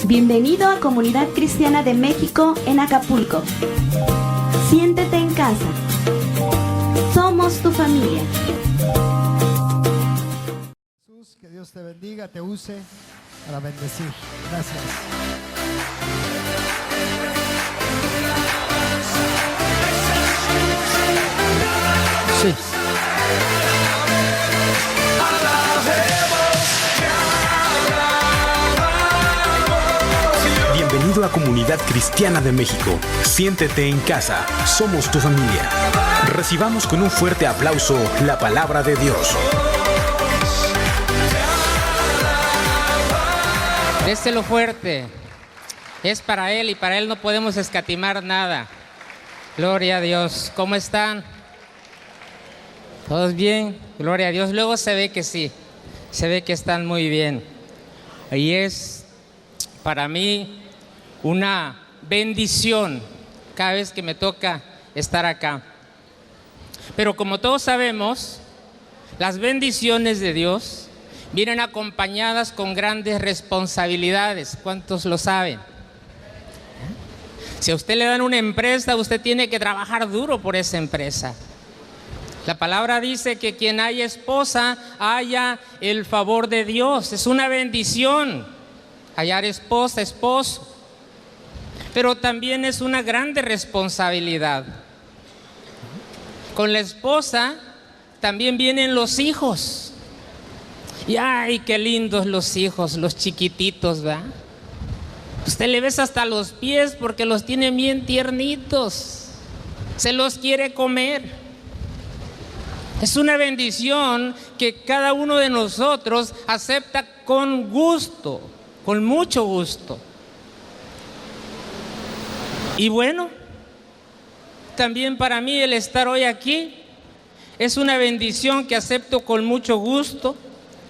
Bienvenido a Comunidad Cristiana de México en Acapulco. Siéntete en casa. Somos tu familia. Jesús, que Dios te bendiga, te use para bendecir. Gracias. Sí. Bienvenido a Comunidad Cristiana de México. Siéntete en casa. Somos tu familia. Recibamos con un fuerte aplauso la palabra de Dios. Déselo fuerte. Es para Él y para Él no podemos escatimar nada. Gloria a Dios. ¿Cómo están? ¿Todos bien? Gloria a Dios. Luego se ve que sí. Se ve que están muy bien. Y es para mí una bendición cada vez que me toca estar acá. Pero como todos sabemos, las bendiciones de Dios vienen acompañadas con grandes responsabilidades. ¿Cuántos lo saben? Si a usted le dan una empresa, usted tiene que trabajar duro por esa empresa. La palabra dice que quien haya esposa, haya el favor de Dios. Es una bendición hallar esposa, esposo. Pero también es una grande responsabilidad. Con la esposa también vienen los hijos. Y ay, qué lindos los hijos, los chiquititos, ¿verdad? Usted le besa hasta los pies porque los tiene bien tiernitos. Se los quiere comer. Es una bendición que cada uno de nosotros acepta con gusto, con mucho gusto. Y bueno, también para mí el estar hoy aquí es una bendición que acepto con mucho gusto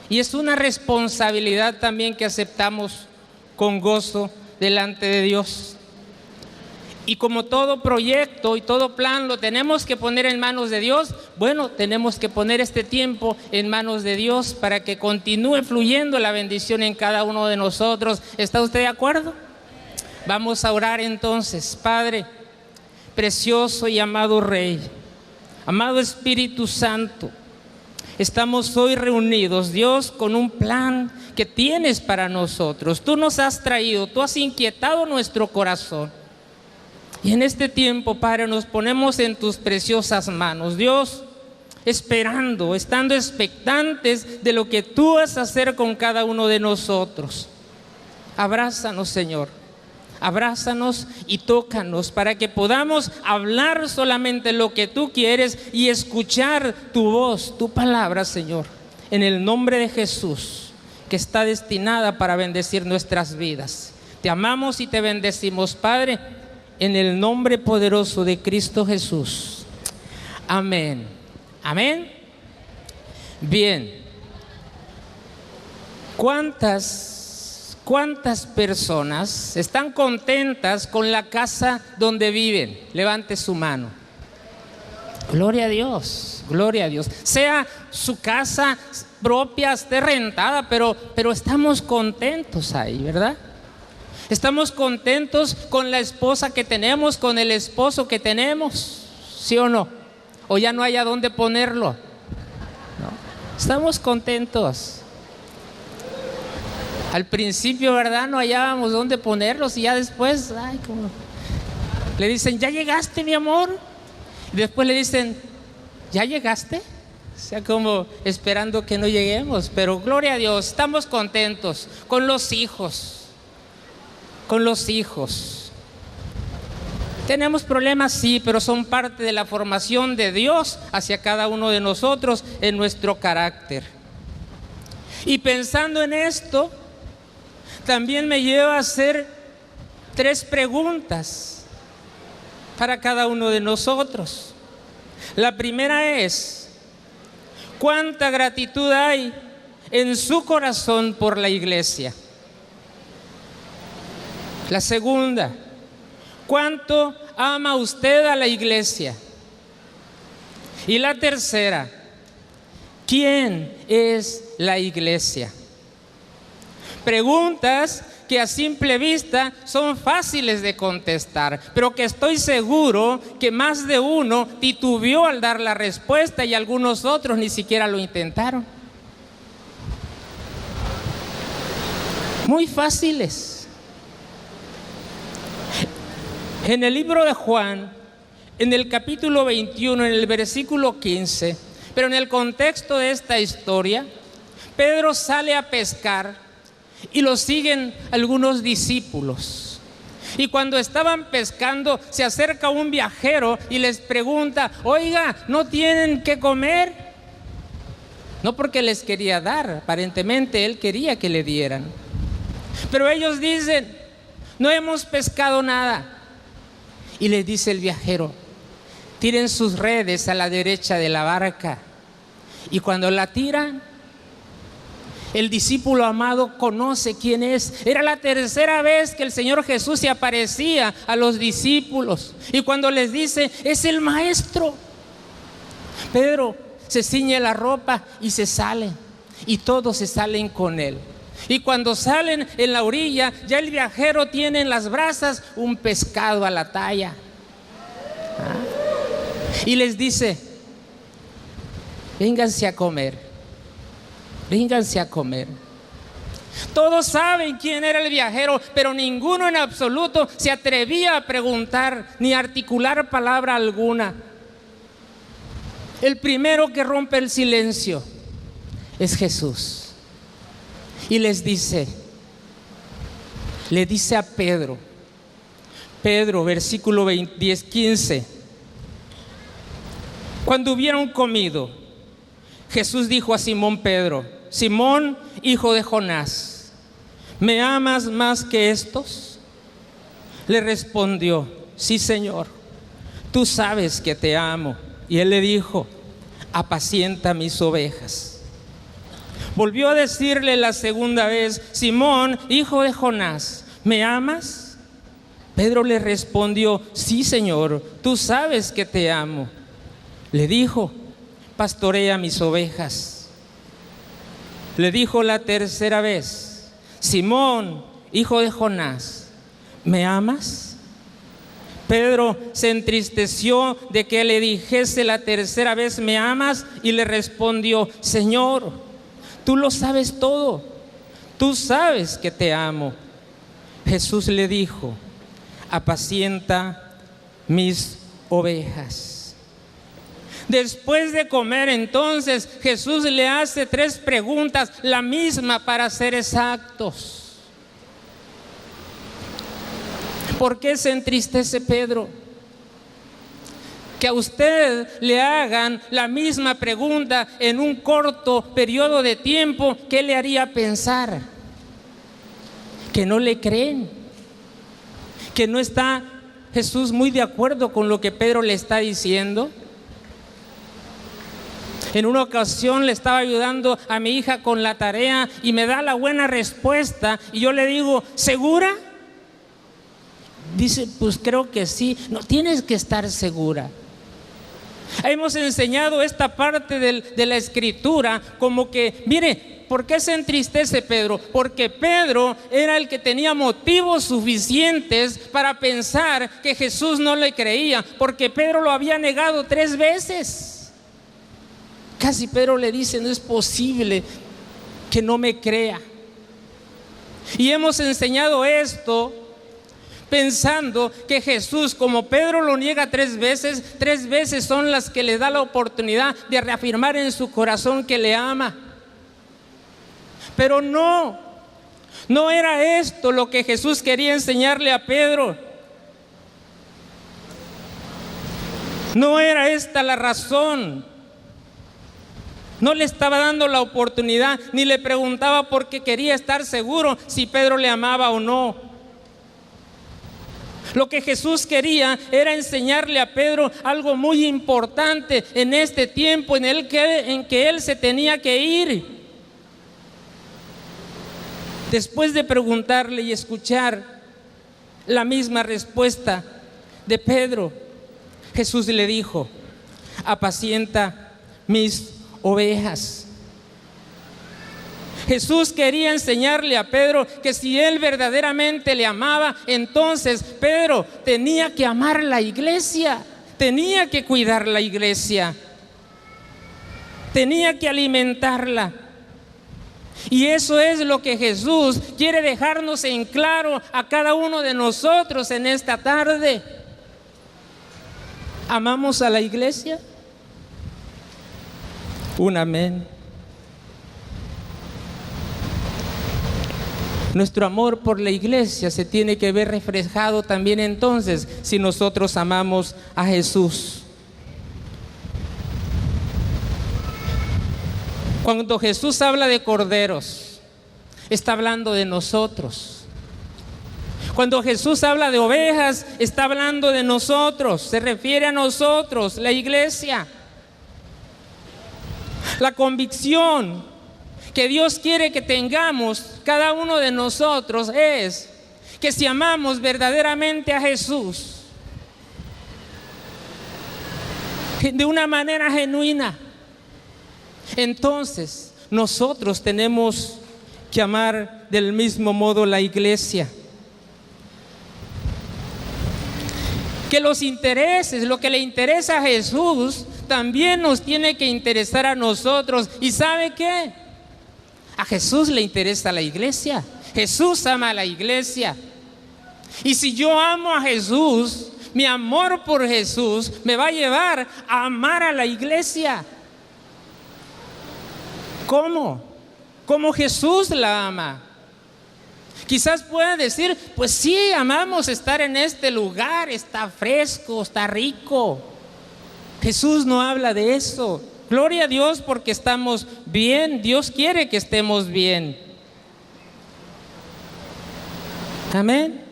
y es una responsabilidad también que aceptamos con gozo delante de Dios. Y como todo proyecto y todo plan lo tenemos que poner en manos de Dios, bueno, tenemos que poner este tiempo en manos de Dios para que continúe fluyendo la bendición en cada uno de nosotros. ¿Está usted de acuerdo? Vamos a orar entonces. Padre, precioso y amado Rey, amado Espíritu Santo, estamos hoy reunidos, Dios, con un plan que tienes para nosotros. Tú nos has traído, tú has inquietado nuestro corazón. Y en este tiempo, Padre, nos ponemos en tus preciosas manos, Dios, esperando, estando expectantes de lo que tú vas a hacer con cada uno de nosotros. Abrázanos, Señor. Abrázanos y tócanos para que podamos hablar solamente lo que tú quieres y escuchar tu voz, tu palabra, Señor, en el nombre de Jesús, que está destinada para bendecir nuestras vidas. Te amamos y te bendecimos, Padre, en el nombre poderoso de Cristo Jesús. Amén. Amén. Bien. ¿Cuántas personas están contentas con la casa donde viven? Levante su mano. Gloria a Dios, gloria a Dios. Sea su casa propia, esté rentada, pero estamos contentos ahí, ¿verdad? Estamos contentos con la esposa que tenemos, con el esposo que tenemos, ¿sí o no? ¿O ya no hay a dónde ponerlo? ¿No? Estamos contentos. Al principio, ¿verdad? No hallábamos dónde ponerlos y ya después, ay, como le dicen, ¿ya llegaste, mi amor? Y después le dicen, ¿ya llegaste? O sea, como esperando que no lleguemos. Pero gloria a Dios, estamos contentos con los hijos. Con los hijos. Tenemos problemas, sí, pero son parte de la formación de Dios hacia cada uno de nosotros en nuestro carácter. Y pensando en esto, también me lleva a hacer 3 preguntas para cada uno de nosotros. La primera es, ¿cuánta gratitud hay en su corazón por la iglesia? La segunda, ¿cuánto ama usted a la iglesia? Y la tercera, ¿quién es la iglesia? Preguntas que a simple vista son fáciles de contestar, pero que estoy seguro que más de uno titubeó al dar la respuesta y algunos otros ni siquiera lo intentaron. Muy fáciles. En el libro de Juan, en el capítulo 21, en el versículo 15, pero en el contexto de esta historia, Pedro sale a pescar y lo siguen algunos discípulos. Y cuando estaban pescando, se acerca un viajero y les pregunta: oiga, ¿no tienen qué comer? No porque les quería dar, aparentemente él quería que le dieran. Pero ellos dicen: no hemos pescado nada. Y les dice el viajero: tiren sus redes a la derecha de la barca. Y cuando la tiran, el discípulo amado conoce quién es. Era la tercera vez que el Señor Jesús se aparecía a los discípulos. Y cuando les dice: es el maestro, Pedro se ciñe la ropa y se sale. Y todos se salen con él. Y cuando salen en la orilla, ya el viajero tiene en las brasas un pescado a la talla. Y les dice: vénganse a comer, vénganse a comer. Todos saben quién era el viajero, pero ninguno en absoluto se atrevía a preguntar ni a articular palabra alguna. El primero que rompe el silencio es Jesús. Y les dice, le dice a Pedro, versículo 10-15, cuando hubieron comido, Jesús dijo a Simón Pedro: Simón, hijo de Jonás, ¿me amas más que estos? Le respondió: sí, Señor, tú sabes que te amo. Y él le dijo: apacienta mis ovejas. Volvió a decirle la segunda vez: Simón, hijo de Jonás, ¿me amas? Pedro le respondió: sí, Señor, tú sabes que te amo. Le dijo: pastorea mis ovejas. Le dijo la tercera vez: Simón, hijo de Jonás, ¿me amas? Pedro se entristeció de que le dijese la tercera vez: ¿me amas? Y le respondió: Señor, tú lo sabes todo, tú sabes que te amo. Jesús le dijo: apacienta mis ovejas. Después de comer, entonces, Jesús le hace 3 preguntas, la misma para ser exactos. ¿Por qué se entristece Pedro? Que a usted le hagan la misma pregunta en un corto periodo de tiempo, ¿qué le haría pensar? Que no le creen, que no está Jesús muy de acuerdo con lo que Pedro le está diciendo. En una ocasión le estaba ayudando a mi hija con la tarea y me da la buena respuesta y yo le digo: ¿segura? Dice: pues creo que sí. No, tienes que estar segura. Hemos enseñado esta parte de la escritura como que, mire, ¿por qué se entristece Pedro? Porque Pedro era el que tenía motivos suficientes para pensar que Jesús no le creía, porque Pedro lo había negado 3 veces. Casi Pedro le dice: no es posible que no me crea. Y hemos enseñado esto pensando que Jesús, como Pedro lo niega 3 veces, 3 veces son las que le da la oportunidad de reafirmar en su corazón que le ama. Pero no era esto lo que Jesús quería enseñarle a Pedro. No era esta la razón. No le estaba dando la oportunidad, ni le preguntaba porque quería estar seguro si Pedro le amaba o no. Lo que Jesús quería era enseñarle a Pedro algo muy importante en este tiempo en que él se tenía que ir. Después de preguntarle y escuchar la misma respuesta de Pedro, Jesús le dijo: apacienta mis ovejas. Jesús quería enseñarle a Pedro que si él verdaderamente le amaba, entonces Pedro tenía que amar la iglesia, tenía que cuidar la iglesia, tenía que alimentarla. Y eso es lo que Jesús quiere dejarnos en claro a cada uno de nosotros en esta tarde. ¿Amamos a la iglesia? Un amén. Nuestro amor por la iglesia se tiene que ver reflejado también entonces si nosotros amamos a Jesús. Cuando Jesús habla de corderos, está hablando de nosotros. Cuando Jesús habla de ovejas, está hablando de nosotros, se refiere a nosotros, la iglesia. La convicción que Dios quiere que tengamos cada uno de nosotros es que si amamos verdaderamente a Jesús de una manera genuina, entonces nosotros tenemos que amar del mismo modo la iglesia. Que los intereses, lo que le interesa a Jesús, también nos tiene que interesar a nosotros. ¿Y sabe qué? A Jesús le interesa la iglesia. Jesús ama a la iglesia. Y si yo amo a Jesús, mi amor por Jesús me va a llevar a amar a la iglesia. ¿Cómo? Como Jesús la ama. Quizás pueda decir, pues sí, amamos estar en este lugar, está fresco, está rico. Jesús no habla de eso. Gloria a Dios porque estamos bien. Dios quiere que estemos bien. Amén.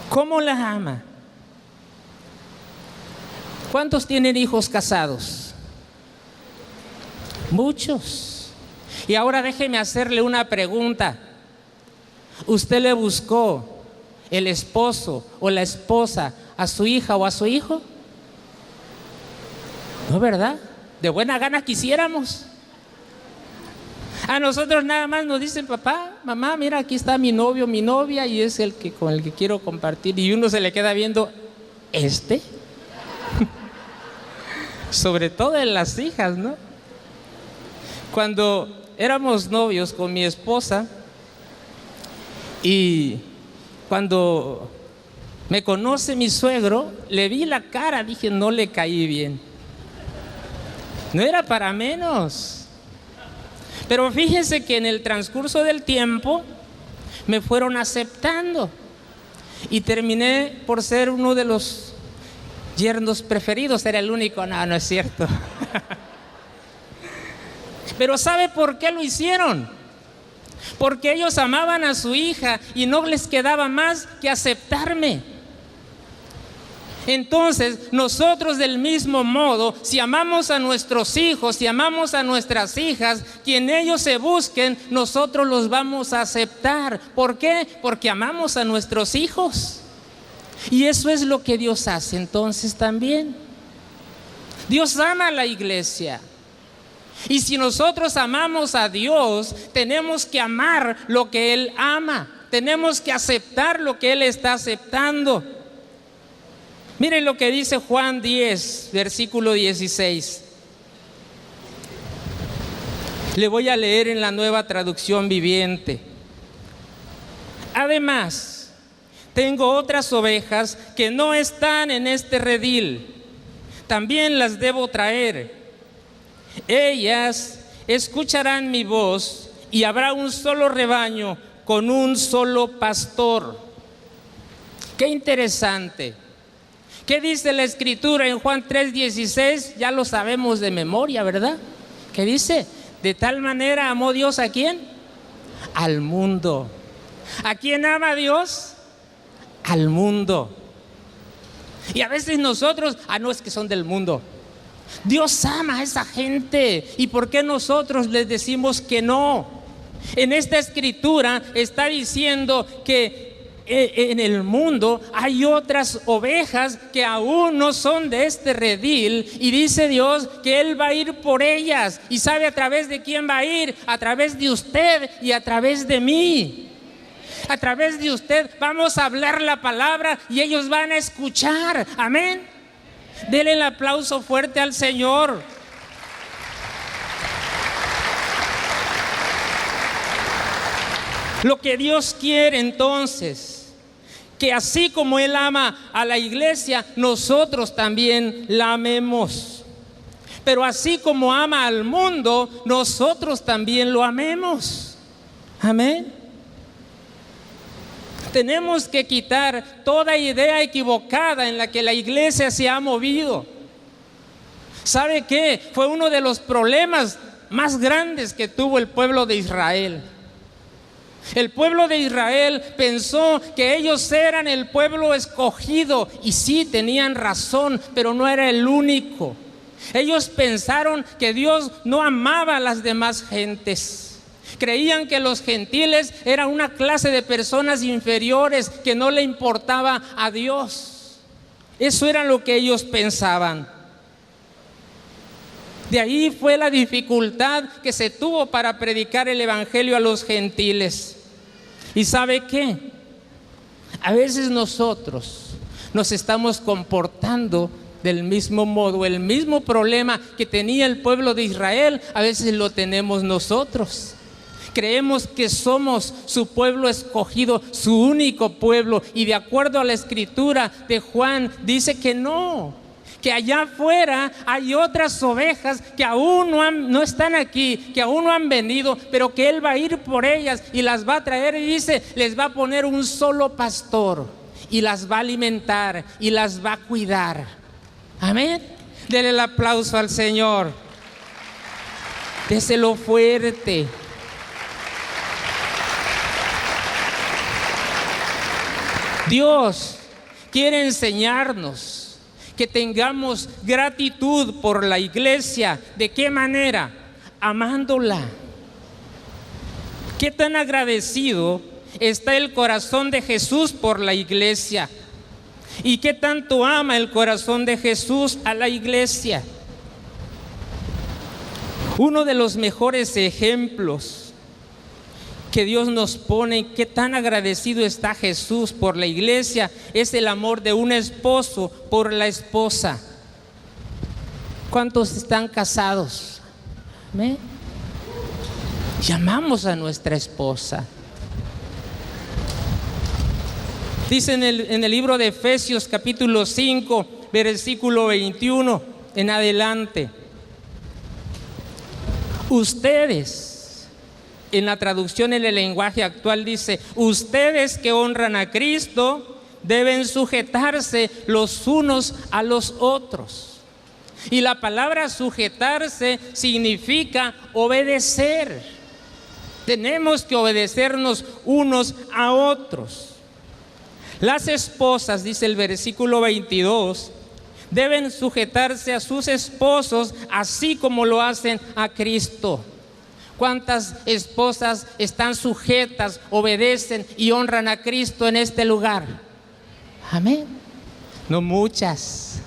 ¿Cómo la ama? ¿Cuántos tienen hijos casados? Muchos. Y ahora déjeme hacerle una pregunta. ¿Usted le buscó el esposo o la esposa a su hija o a su hijo? No, ¿verdad? De buena gana quisiéramos. A nosotros nada más nos dicen, papá, mamá, mira, aquí está mi novio, mi novia, y es el que con el que quiero compartir. Y uno se le queda viendo, sobre todo en las hijas, ¿no? Cuando éramos novios con mi esposa y cuando me conoce mi suegro, le vi la cara, dije, no le caí bien. No era para menos. Pero fíjese que en el transcurso del tiempo me fueron aceptando y terminé por ser uno de los yernos preferidos. Era el único. No, no es cierto. Pero ¿sabe por qué lo hicieron? Porque ellos amaban a su hija y no les quedaba más que aceptarme. Entonces, nosotros del mismo modo, si amamos a nuestros hijos, si amamos a nuestras hijas, quien ellos se busquen, nosotros los vamos a aceptar. ¿Por qué? Porque amamos a nuestros hijos. Y eso es lo que Dios hace entonces también. Dios ama a la iglesia. Y si nosotros amamos a Dios, tenemos que amar lo que Él ama. Tenemos que aceptar lo que Él está aceptando. Miren lo que dice Juan 10, versículo 16. Le voy a leer en la Nueva Traducción Viviente. Además, tengo otras ovejas que no están en este redil. También las debo traer. Ellas escucharán mi voz y habrá un solo rebaño con un solo pastor. Qué interesante. ¿Qué dice la Escritura en Juan 3:16? Ya lo sabemos de memoria, ¿verdad? ¿Qué dice? De tal manera amó Dios ¿a quién? Al mundo. ¿A quién ama Dios? Al mundo. Y a veces nosotros, no es que son del mundo. Dios ama a esa gente. ¿Y por qué nosotros les decimos que no? En esta Escritura está diciendo que en el mundo hay otras ovejas que aún no son de este redil, y dice Dios que Él va a ir por ellas. ¿Y sabe a través de quién va a ir? A través de usted y a través de mí. A través de usted vamos a hablar la palabra y ellos van a escuchar. Amén. Denle el aplauso fuerte al Señor. Lo que Dios quiere entonces, que así como Él ama a la iglesia, nosotros también la amemos. Pero así como ama al mundo, nosotros también lo amemos. Amén. Tenemos que quitar toda idea equivocada en la que la iglesia se ha movido. ¿Sabe qué? Fue uno de los problemas más grandes que tuvo el pueblo de Israel. El pueblo de Israel pensó que ellos eran el pueblo escogido, y sí, tenían razón, pero no era el único. Ellos pensaron que Dios no amaba a las demás gentes. Creían que los gentiles eran una clase de personas inferiores que no le importaba a Dios. Eso era lo que ellos pensaban. De ahí fue la dificultad que se tuvo para predicar el evangelio a los gentiles. ¿Y sabe qué? A veces nosotros nos estamos comportando del mismo modo. El mismo problema que tenía el pueblo de Israel, a veces lo tenemos nosotros. Creemos que somos su pueblo escogido, su único pueblo, y de acuerdo a la escritura de Juan dice que no, que allá afuera hay otras ovejas que aún no están aquí, que aún no han venido, pero que Él va a ir por ellas y las va a traer, y dice, les va a poner un solo pastor y las va a alimentar y las va a cuidar. Amén. Denle el aplauso al Señor. Déselo fuerte. Dios quiere enseñarnos que tengamos gratitud por la iglesia. ¿De qué manera? Amándola. ¿Qué tan agradecido está el corazón de Jesús por la iglesia? ¿Y qué tanto ama el corazón de Jesús a la iglesia? Uno de los mejores ejemplos que Dios nos pone, qué tan agradecido está Jesús por la iglesia, es el amor de un esposo por la esposa. ¿Cuántos están casados? ¿Me? Llamamos a nuestra esposa. Dice en el libro de Efesios capítulo 5, versículo 21 en adelante: ustedes, en la traducción en el lenguaje actual dice, ustedes que honran a Cristo deben sujetarse los unos a los otros. Y la palabra sujetarse significa obedecer. Tenemos que obedecernos unos a otros. Las esposas, dice el versículo 22, deben sujetarse a sus esposos así como lo hacen a Cristo. ¿Cuántas esposas están sujetas, obedecen y honran a Cristo en este lugar? Amén. No muchas.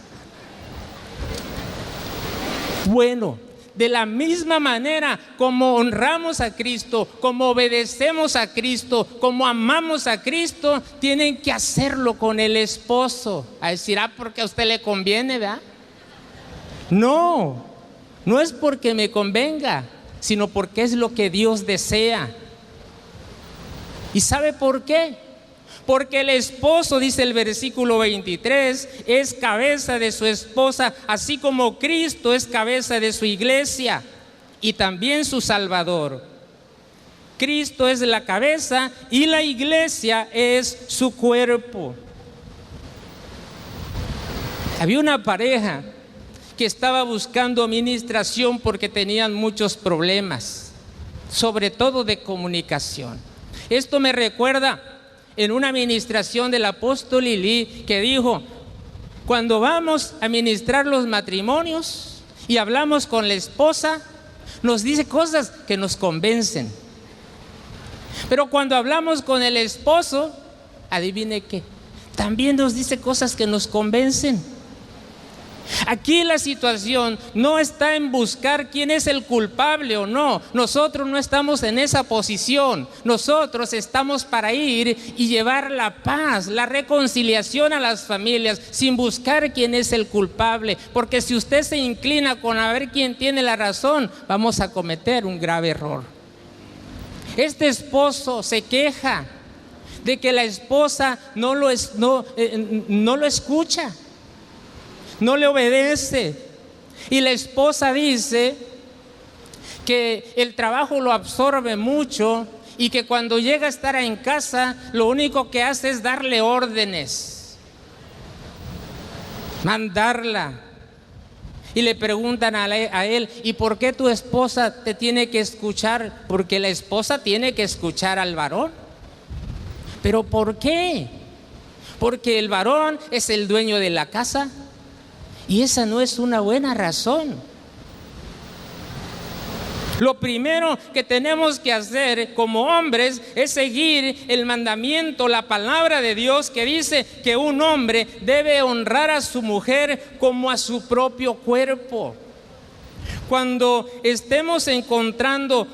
Bueno, de la misma manera como honramos a Cristo, como obedecemos a Cristo, como amamos a Cristo, tienen que hacerlo con el esposo. A decir, porque a usted le conviene, ¿verdad? No, no es porque me convenga, sino porque es lo que Dios desea. ¿Y sabe por qué? Porque el esposo, dice el versículo 23, es cabeza de su esposa, así como Cristo es cabeza de su iglesia y también su Salvador. Cristo es la cabeza y la iglesia es su cuerpo. Había una pareja que estaba buscando administración porque tenían muchos problemas, sobre todo de comunicación. Esto me recuerda en una administración del apóstol Lili, que dijo, cuando vamos a administrar los matrimonios y hablamos con la esposa, nos dice cosas que nos convencen. Pero cuando hablamos con el esposo, adivine qué, también nos dice cosas que nos convencen. Aquí la situación no está en buscar quién es el culpable o no. Nosotros no estamos en esa posición. Nosotros estamos para ir y llevar la paz, la reconciliación a las familias, sin buscar quién es el culpable. Porque si usted se inclina con a ver quién tiene la razón, vamos a cometer un grave error. Este esposo se queja de que la esposa no lo escucha, no le obedece, y la esposa dice que el trabajo lo absorbe mucho y que cuando llega a estar en casa lo único que hace es darle órdenes, mandarla. Y le preguntan a él, ¿y por qué tu esposa te tiene que escuchar? Porque la esposa tiene que escuchar al varón. ¿Pero por qué? Porque el varón es el dueño de la casa. Y esa no es una buena razón. Lo primero que tenemos que hacer como hombres es seguir el mandamiento, la palabra de Dios, que dice que un hombre debe honrar a su mujer como a su propio cuerpo. Cuando estemos encontrando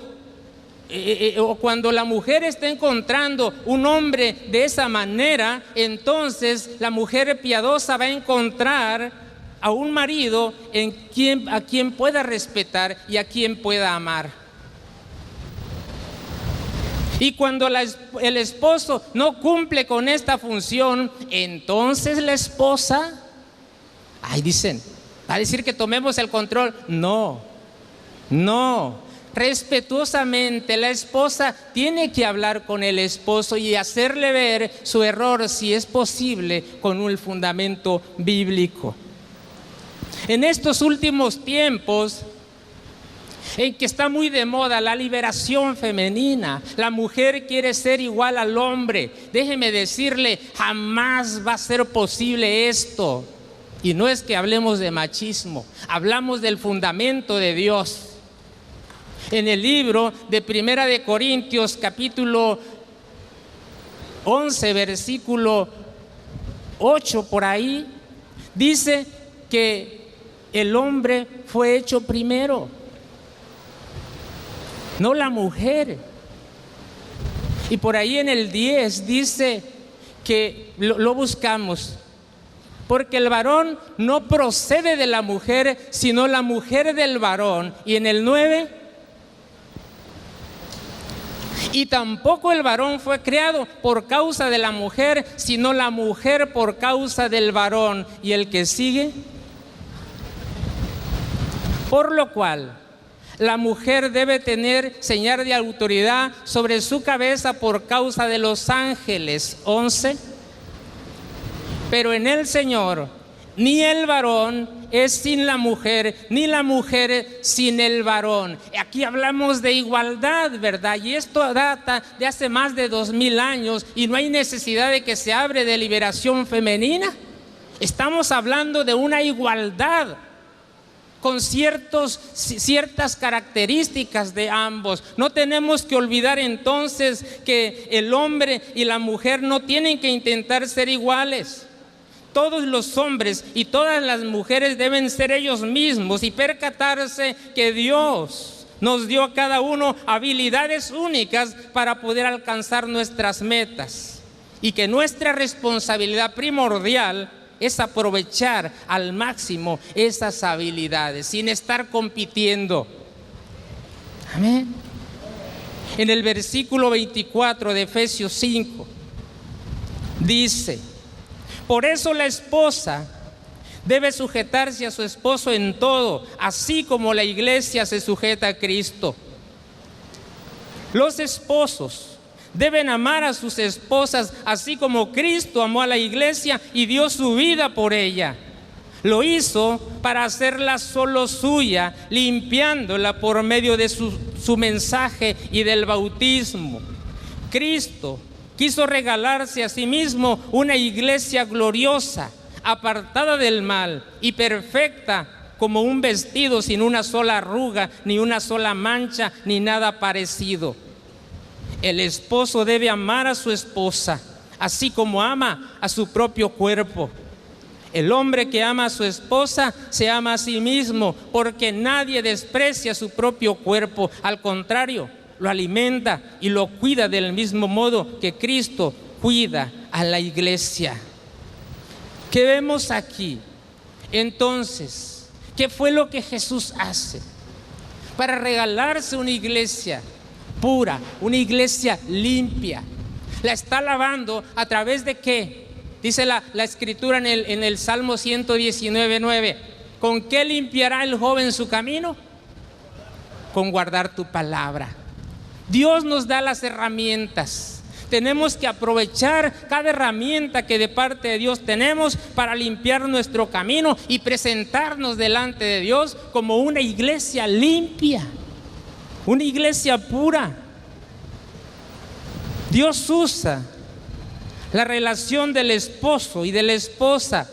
o cuando la mujer está encontrando un hombre de esa manera, entonces la mujer piadosa va a encontrar a un marido a quien pueda respetar y a quien pueda amar. Y cuando el esposo no cumple con esta función, entonces la esposa, dicen, va a decir que tomemos el control. No. Respetuosamente la esposa tiene que hablar con el esposo y hacerle ver su error, si es posible, con un fundamento bíblico. En estos últimos tiempos, en que está muy de moda la liberación femenina, la mujer quiere ser igual al hombre. Déjeme decirle, jamás va a ser posible esto. Y no es que hablemos de machismo, hablamos del fundamento de Dios. En el libro de Primera de Corintios, capítulo 11, versículo 8, por ahí, dice que el hombre fue hecho primero, no la mujer. Y por ahí en el 10 dice que lo buscamos, porque el varón no procede de la mujer, sino la mujer del varón. Y en el 9, y tampoco el varón fue creado por causa de la mujer, sino la mujer por causa del varón. Y el que sigue, por lo cual la mujer debe tener señal de autoridad sobre su cabeza por causa de los ángeles. 11. Pero en el Señor, ni el varón es sin la mujer, ni la mujer sin el varón. Aquí hablamos de igualdad, ¿verdad? Y esto data de hace más de 2000 años y no hay necesidad de que se hable de liberación femenina. Estamos hablando de una igualdad con ciertas características de ambos. No tenemos que olvidar entonces que el hombre y la mujer no tienen que intentar ser iguales. Todos los hombres y todas las mujeres deben ser ellos mismos y percatarse que Dios nos dio a cada uno habilidades únicas para poder alcanzar nuestras metas, y que nuestra responsabilidad primordial es aprovechar al máximo esas habilidades sin estar compitiendo. Amén. En el versículo 24 de Efesios 5 dice: por eso la esposa debe sujetarse a su esposo en todo, así como la iglesia se sujeta a Cristo. Los esposos deben amar a sus esposas, así como Cristo amó a la iglesia y dio su vida por ella. Lo hizo para hacerla solo suya, limpiándola por medio de su mensaje y del bautismo. Cristo quiso regalarse a sí mismo una iglesia gloriosa, apartada del mal y perfecta como un vestido, sin una sola arruga, ni una sola mancha, ni nada parecido. El esposo debe amar a su esposa, así como ama a su propio cuerpo. El hombre que ama a su esposa se ama a sí mismo, porque nadie desprecia su propio cuerpo. Al contrario, lo alimenta y lo cuida del mismo modo que Cristo cuida a la iglesia. ¿Qué vemos aquí? Entonces, ¿qué fue lo que Jesús hace para regalarse una iglesia pura, una iglesia limpia? La está lavando a través de ¿qué? Dice la escritura en el Salmo 119:9. ¿Con qué limpiará el joven su camino? Con guardar tu palabra. Dios nos da las herramientas. Tenemos que aprovechar cada herramienta que de parte de Dios tenemos para limpiar nuestro camino y presentarnos delante de Dios como una iglesia limpia, una iglesia pura. Dios usa la relación del esposo y de la esposa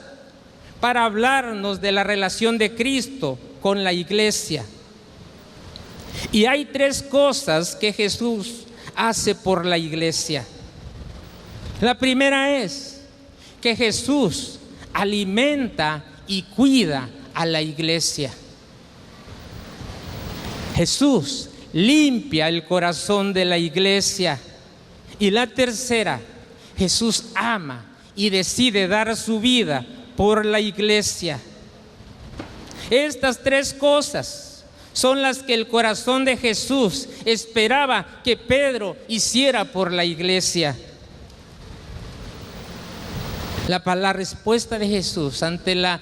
para hablarnos de la relación de Cristo con la iglesia. Y hay 3 cosas que Jesús hace por la iglesia. La primera es que Jesús alimenta y cuida a la iglesia. Jesús limpia el corazón de la iglesia. Y la tercera, Jesús ama y decide dar su vida por la iglesia. Estas 3 cosas son las que el corazón de Jesús esperaba que Pedro hiciera por la iglesia. La respuesta de Jesús ante la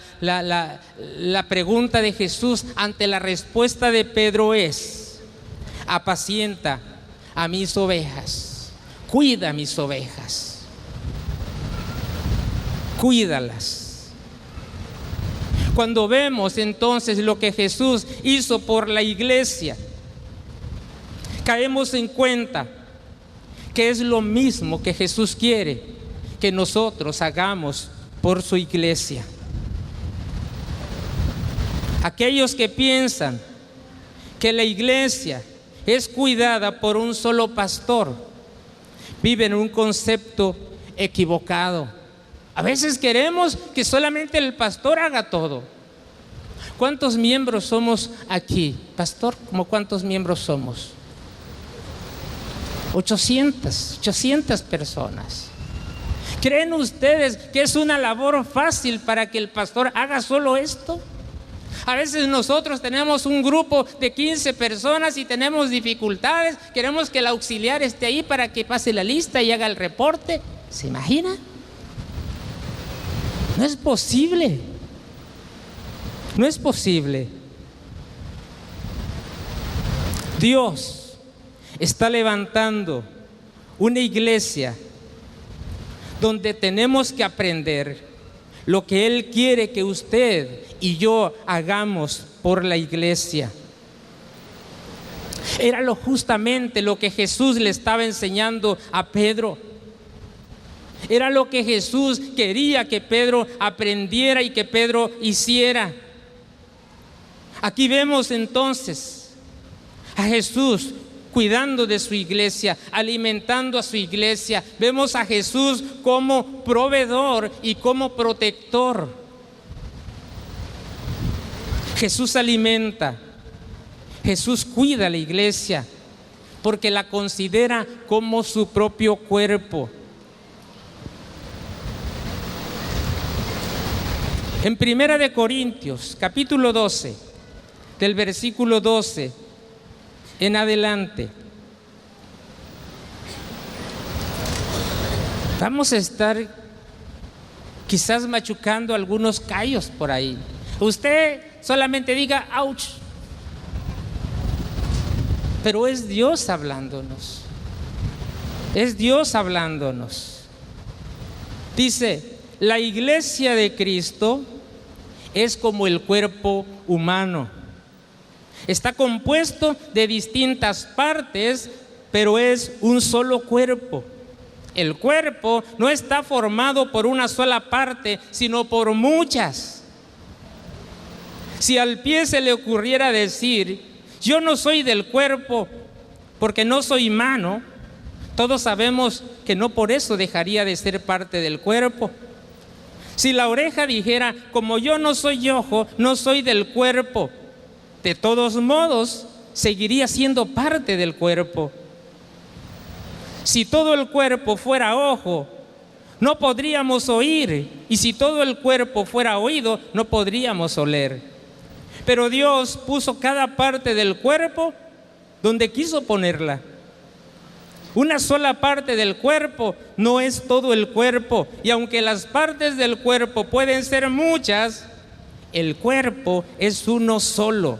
pregunta de Jesús, ante la respuesta de Pedro es: apacienta a mis ovejas, cuida mis ovejas, cuídalas. Cuando vemos entonces lo que Jesús hizo por la iglesia, caemos en cuenta que es lo mismo que Jesús quiere que nosotros hagamos por su iglesia. Aquellos que piensan que la iglesia es cuidada por un solo pastor viven un concepto equivocado. A veces queremos que solamente el pastor haga todo. ¿Cuántos miembros somos aquí? Pastor, ¿cómo cuántos miembros somos? 800 personas. ¿Creen ustedes que es una labor fácil para que el pastor haga solo esto? A veces nosotros tenemos un grupo de 15 personas y tenemos dificultades. Queremos que el auxiliar esté ahí para que pase la lista y haga el reporte. ¿Se imagina? No es posible. No es posible. Dios está levantando una iglesia donde tenemos que aprender lo que Él quiere que usted y yo hagamos por la iglesia. Era justamente lo que Jesús le estaba enseñando a Pedro. Era lo que Jesús quería que Pedro aprendiera y que Pedro hiciera. Aquí vemos entonces a Jesús cuidando de su iglesia, alimentando a su iglesia. Vemos a Jesús como proveedor y como protector. Jesús alimenta, Jesús cuida a la iglesia porque la considera como su propio cuerpo. En 1 Corintios, capítulo 12, del versículo 12 en adelante, vamos a estar quizás machucando algunos callos por ahí. Usted solamente diga ouch, pero es Dios hablándonos. Es Dios hablándonos. Dice: la iglesia de Cristo es como el cuerpo humano. Está compuesto de distintas partes, pero es un solo cuerpo. El cuerpo no está formado por una sola parte, sino por muchas. Si al pie se le ocurriera decir: yo no soy del cuerpo porque no soy mano, Todos sabemos que no por eso dejaría de ser parte del cuerpo. Si la oreja dijera, como yo no soy ojo, no soy del cuerpo, de todos modos seguiría siendo parte del cuerpo. Si todo el cuerpo fuera ojo, no podríamos oír, y si todo el cuerpo fuera oído, no podríamos oler. Pero Dios puso cada parte del cuerpo donde quiso ponerla. Una sola parte del cuerpo no es todo el cuerpo, y aunque las partes del cuerpo pueden ser muchas, el cuerpo es uno solo.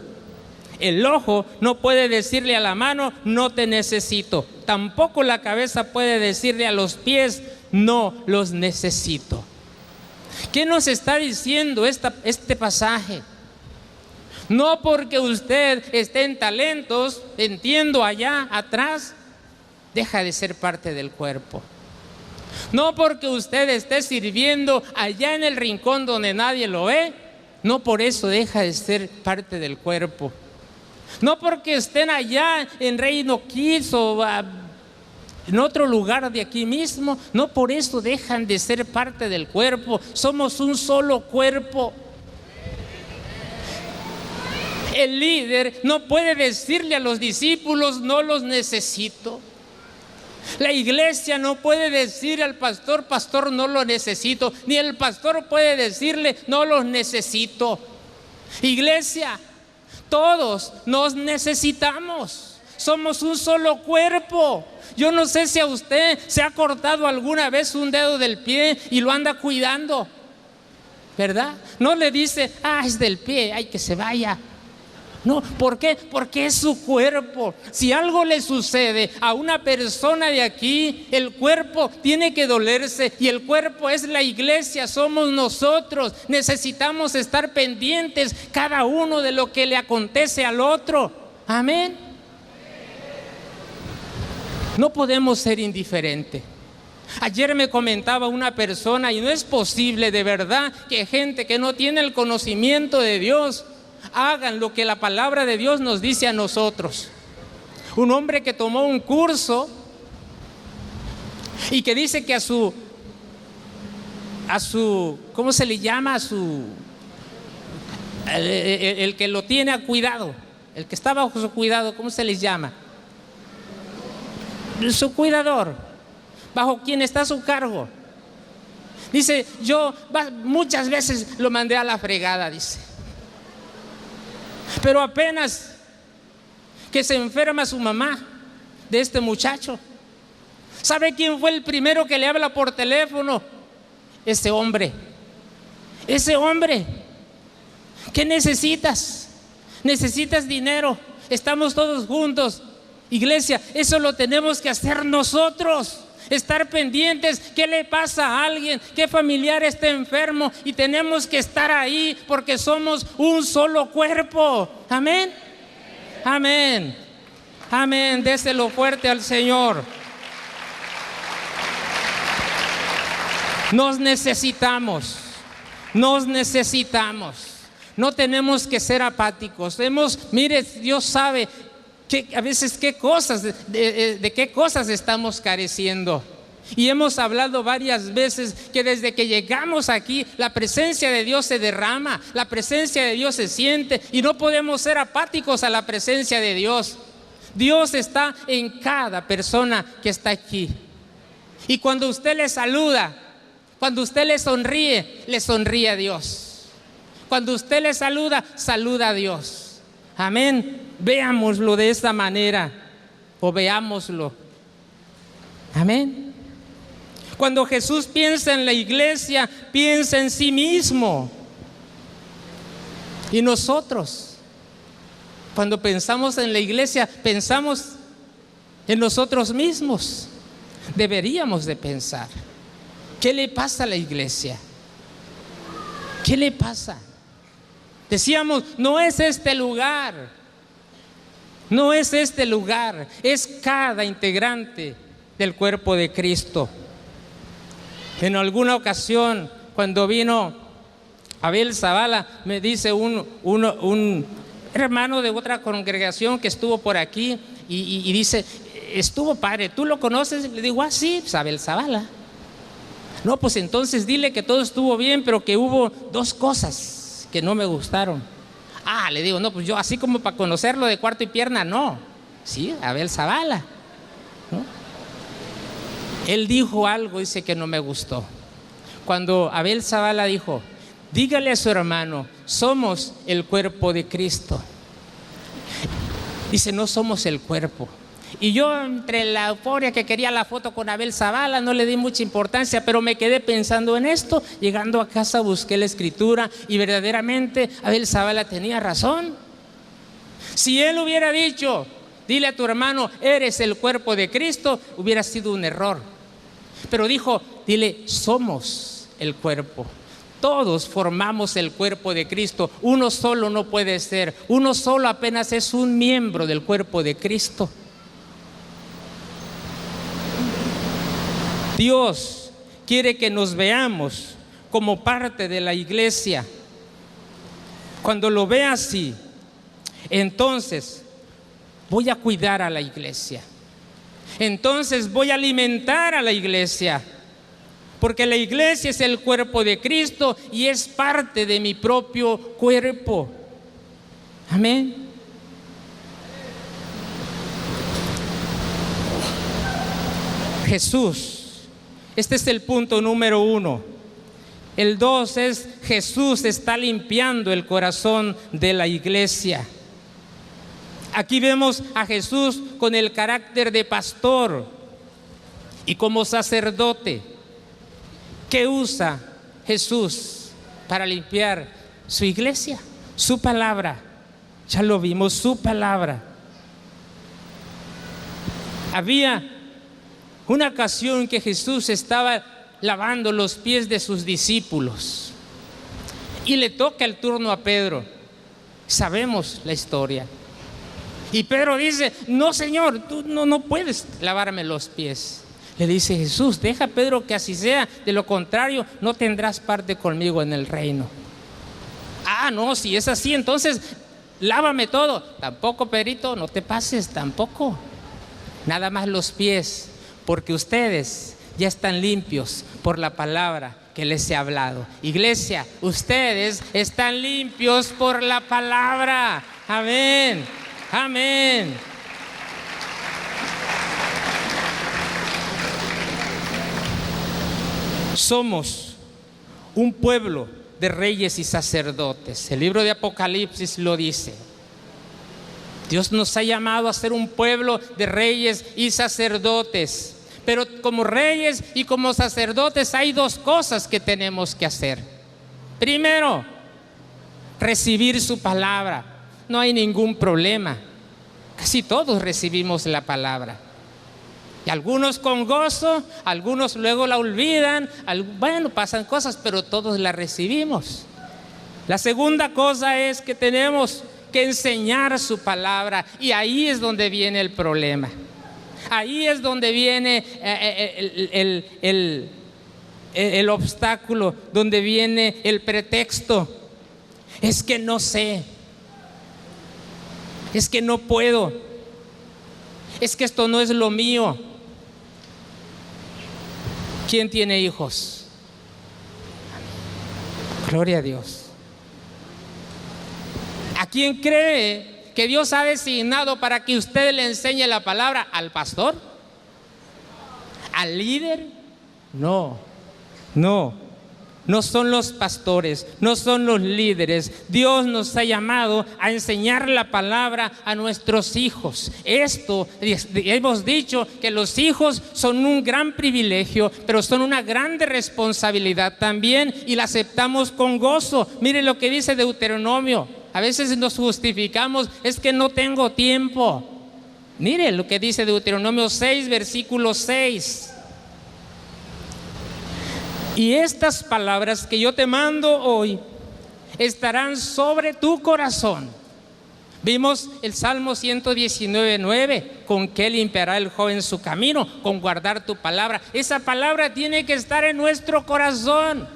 El ojo no puede decirle a la mano, no te necesito. Tampoco la cabeza puede decirle a los pies, no los necesito. ¿Qué nos está diciendo este pasaje? No porque usted esté en talentos, entiendo allá atrás, deja de ser parte del cuerpo. No porque usted esté sirviendo allá en el rincón donde nadie lo ve, no por eso deja de ser parte del cuerpo. No porque estén allá en Reino Kids o en otro lugar de aquí mismo, no por eso dejan de ser parte del cuerpo. Somos un solo cuerpo. El líder no puede decirle a los discípulos, no los necesito. La iglesia no puede decir al pastor, pastor, no lo necesito. Ni el pastor puede decirle, no los necesito. Iglesia, todos nos necesitamos. Somos un solo cuerpo. Yo no sé si a usted se ha cortado alguna vez un dedo del pie y lo anda cuidando, ¿verdad? No le dice, es del pie, ay, que se vaya. No, ¿por qué? Porque es su cuerpo. Si algo le sucede a una persona de aquí, el cuerpo tiene que dolerse, y el cuerpo es la iglesia, somos nosotros. Necesitamos estar pendientes cada uno de lo que le acontece al otro. Amén. No podemos ser indiferentes. Ayer me comentaba una persona, y no es posible de verdad que gente que no tiene el conocimiento de Dios hagan lo que la palabra de Dios nos dice a nosotros. Un hombre que tomó un curso y que dice que a su ¿cómo se le llama? El que lo tiene a cuidado, el que está bajo su cuidado, ¿cómo se les llama? Su cuidador, bajo quien está a su cargo. Dice, yo muchas veces lo mandé a la fregada, dice. Pero apenas que se enferma su mamá de este muchacho, ¿sabe quién fue el primero que le habla por teléfono? Ese hombre. ¿Qué necesitas? Necesitas dinero. Estamos todos juntos. Iglesia, eso lo tenemos que hacer nosotros. Estar pendientes, ¿qué le pasa a alguien? ¿Qué familiar está enfermo? Y tenemos que estar ahí porque somos un solo cuerpo. Amén. Amén. Amén. Déselo fuerte al Señor. Nos necesitamos. No tenemos que ser apáticos. Mire, Dios sabe a veces de qué cosas estamos careciendo. Y hemos hablado varias veces que desde que llegamos aquí, la presencia de Dios se derrama, la presencia de Dios se siente, y no podemos ser apáticos a la presencia de Dios. Dios está en cada persona que está aquí. Y cuando usted le saluda, cuando usted le sonríe a Dios. Cuando usted le saluda a Dios. Amén. Veámoslo de esta manera, o veámoslo. Amén. Cuando Jesús piensa en la iglesia, piensa en sí mismo. Y nosotros, cuando pensamos en la iglesia, pensamos en nosotros mismos. Deberíamos de pensar, ¿qué le pasa a la iglesia? ¿Qué le pasa? Decíamos, no es este lugar. No es este lugar, es cada integrante del cuerpo de Cristo. En alguna ocasión, cuando vino Abel Zavala, me dice un hermano de otra congregación que estuvo por aquí, y dice, estuvo padre, ¿tú lo conoces? Le digo, sí, pues Abel Zavala. No, pues entonces dile que todo estuvo bien, pero que hubo 2 cosas que no me gustaron. Le digo, no, pues yo así como para conocerlo de cuarto y pierna, no. Sí, Abel Zavala, ¿no? Él dijo algo, dice, que no me gustó. Cuando Abel Zavala dijo, dígale a su hermano, somos el cuerpo de Cristo. Dice, no somos el cuerpo. Y yo, entre la euforia que quería la foto con Abel Zavala, no le di mucha importancia, pero me quedé pensando en esto. Llegando a casa busqué la escritura y verdaderamente Abel Zavala tenía razón. Si él hubiera dicho, dile a tu hermano, eres el cuerpo de Cristo, hubiera sido un error. Pero dijo, dile, somos el cuerpo. Todos formamos el cuerpo de Cristo. Uno solo no puede ser. Uno solo apenas es un miembro del cuerpo de Cristo. Dios quiere que nos veamos como parte de la iglesia. Cuando lo vea así, entonces voy a cuidar a la iglesia. Entonces voy a alimentar a la iglesia. Porque la iglesia es el cuerpo de Cristo y es parte de mi propio cuerpo. Amén. Jesús. Este es el punto número 1. El 2 es Jesús está limpiando el corazón de la iglesia. Aquí vemos a Jesús con el carácter de pastor y como sacerdote. ¿Qué usa Jesús para limpiar su iglesia? Su palabra. Ya lo vimos, su palabra. Había una ocasión que Jesús estaba lavando los pies de sus discípulos y le toca el turno a Pedro. Sabemos la historia. Y Pedro dice, no, Señor, tú no puedes lavarme los pies. Le dice Jesús, deja, Pedro, que así sea, de lo contrario no tendrás parte conmigo en el reino. No, si es así, entonces lávame todo. Tampoco, Pedrito, no te pases, tampoco. Nada más los pies, porque ustedes ya están limpios por la palabra que les he hablado. Iglesia, ustedes están limpios por la palabra. Amén, amén. Somos un pueblo de reyes y sacerdotes. El libro de Apocalipsis lo dice. Dios nos ha llamado a ser un pueblo de reyes y sacerdotes. Pero como reyes y como sacerdotes hay 2 cosas que tenemos que hacer. Primero, recibir su palabra. No hay ningún problema. Casi todos recibimos la palabra. Y algunos con gozo, algunos luego la olvidan, bueno, pasan cosas, pero todos la recibimos. La segunda cosa es que tenemos que enseñar su palabra, y ahí es donde viene el problema. Ahí es donde viene el obstáculo, donde viene el pretexto. Es que no sé, es que no puedo, es que esto no es lo mío. ¿Quién tiene hijos? Gloria a Dios. ¿A quién cree que Dios ha designado para que usted le enseñe la palabra? ¿Al pastor? ¿Al líder? No, no. No son los pastores, no son los líderes. Dios nos ha llamado a enseñar la palabra a nuestros hijos. Esto, hemos dicho que los hijos son un gran privilegio, pero son una grande responsabilidad también, y la aceptamos con gozo. Mire lo que dice Deuteronomio. A veces nos justificamos, es que no tengo tiempo. Mire lo que dice Deuteronomio 6, versículo 6. Y estas palabras que yo te mando hoy estarán sobre tu corazón. Vimos el Salmo 119:9, con qué limpiará el joven su camino, con guardar tu palabra. Esa palabra tiene que estar en nuestro corazón.